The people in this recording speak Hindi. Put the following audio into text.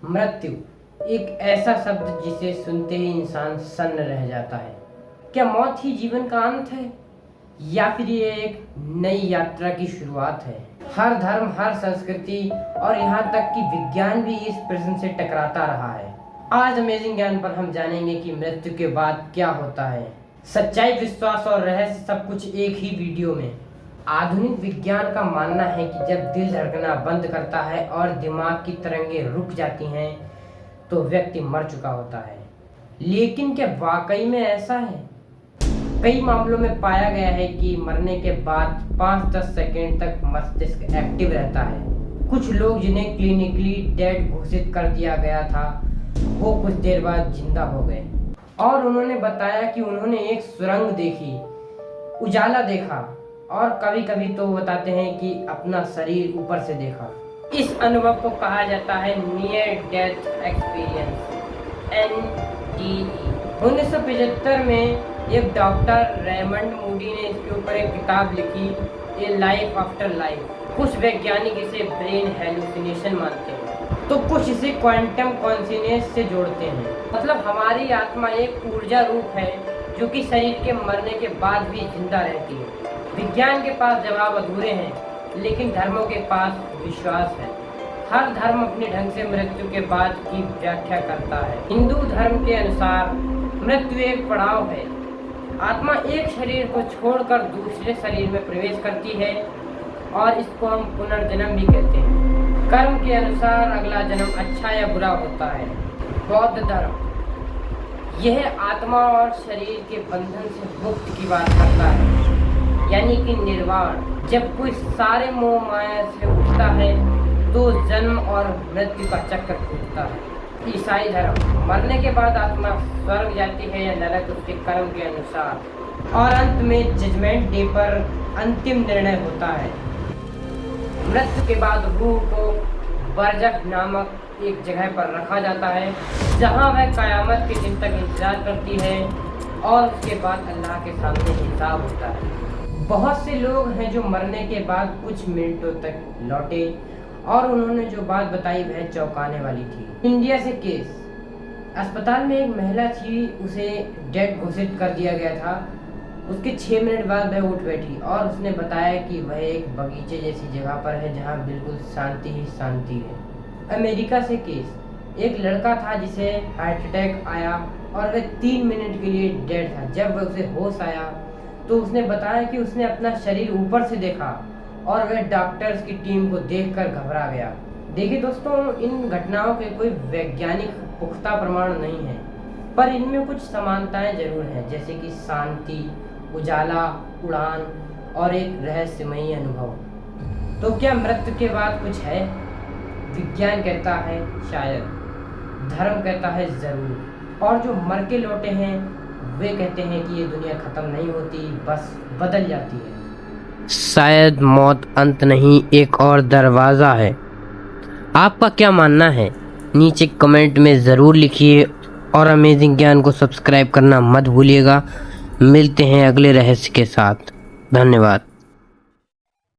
मृत्यु एक ऐसा शब्द जिसे सुनते ही इंसान सन्न रह जाता है। क्या मौत ही जीवन का अंत है या फिर ये एक नई यात्रा की शुरुआत है? हर धर्म, हर संस्कृति और यहाँ तक कि विज्ञान भी इस प्रश्न से टकराता रहा है। आज अमेजिंग ज्ञान पर हम जानेंगे कि मृत्यु के बाद क्या होता है। सच्चाई, विश्वास और रहस्य सब कुछ एक ही वीडियो में। आधुनिक विज्ञान का मानना है कि जब दिल धड़कना बंद करता है और दिमाग की तरंगें रुक जाती हैं तो व्यक्ति मर चुका होता है। लेकिन क्या वाकई में ऐसा है? कई मामलों में पाया गया है कि मरने के बाद 5-10 सेकंड तक मस्तिष्क एक्टिव रहता है। कुछ लोग जिन्हें क्लिनिकली डेड घोषित कर दिया गया था वो कुछ देर बाद जिंदा हो गए और उन्होंने बताया कि उन्होंने एक सुरंग देखी, उजाला देखा और कभी कभी तो बताते हैं कि अपना शरीर ऊपर से देखा। इस अनुभव को कहा जाता है नियर डेथ एक्सपीरियंस, NDE। 1975 में एक डॉक्टर रेमंड मूडी ने इसके ऊपर एक किताब लिखी, ए लाइफ आफ्टर लाइफ। कुछ वैज्ञानिक इसे ब्रेन हेलुसिनेशन मानते हैं तो कुछ इसे क्वांटम कॉन्शियसनेस से जोड़ते हैं। मतलब हमारी आत्मा एक ऊर्जा रूप है जो कि शरीर के मरने के बाद भी जिंदा रहती है। विज्ञान के पास जवाब अधूरे हैं लेकिन धर्मों के पास विश्वास है। हर धर्म अपने ढंग से मृत्यु के बाद की व्याख्या करता है। हिंदू धर्म के अनुसार मृत्यु एक पड़ाव है। आत्मा एक शरीर को छोड़कर दूसरे शरीर में प्रवेश करती है और इसको हम पुनर्जन्म भी कहते हैं। कर्म के अनुसार अगला जन्म अच्छा या बुरा होता है। बौद्ध धर्म यह आत्मा और शरीर के बंधन से मुक्त की बात करता है, यानी कि निर्वाण। जब कोई सारे मोह माया से उठता है तो जन्म और मृत्यु का चक्र टूटता है। ईसाई धर्म मरने के बाद आत्मा स्वर्ग जाती है या नरक, उसके कर्म के अनुसार। और अंत में जजमेंट डे पर अंतिम निर्णय होता है। मृत्यु के बाद रूह को बरज़ख नामक एक जगह पर रखा जाता है जहां वह कयामत के दिन तक इंतजार करती है और उसके बाद अल्लाह के सामने हिसाब होता है। बहुत से लोग हैं जो मरने के बाद कुछ मिनटों तक लौटे और उन्होंने जो बात बताई वह चौंकाने वाली थी। इंडिया से केस, अस्पताल में एक महिला थी, उसे डेड घोषित कर दिया गया था। उसके 6 मिनट बाद वह उठ बैठी और उसने बताया कि वह एक बगीचे जैसी जगह पर है जहां बिल्कुल शांति ही शांति है। अमेरिका से केस, एक लड़का था जिसे हार्ट अटैक आया और वह 3 मिनट के लिए डेड था। जब वह उसे होश आया तो उसने बताया कि उसने अपना शरीर ऊपर से देखा और वह डॉक्टर्स की टीम को देखकर घबरा गया। देखिए दोस्तों, इन घटनाओं के कोई वैज्ञानिक पुख्ता प्रमाण नहीं है पर इनमें कुछ समानताएं जरूर हैं, जैसे कि शांति, उजाला, उड़ान और एक रहस्यमयी अनुभव। तो क्या मृत्यु के बाद कुछ है? विज्ञान कहता है शायद, धर्म कहता है जरूर, और जो मर के लौटे हैं वे कहते हैं कि ये दुनिया खत्म नहीं होती, बस बदल जाती है। शायद मौत अंत नहीं, एक और दरवाज़ा है। आपका क्या मानना है? नीचे कमेंट में ज़रूर लिखिए और अमेजिंग ज्ञान को सब्सक्राइब करना मत भूलिएगा। मिलते हैं अगले रहस्य के साथ। धन्यवाद।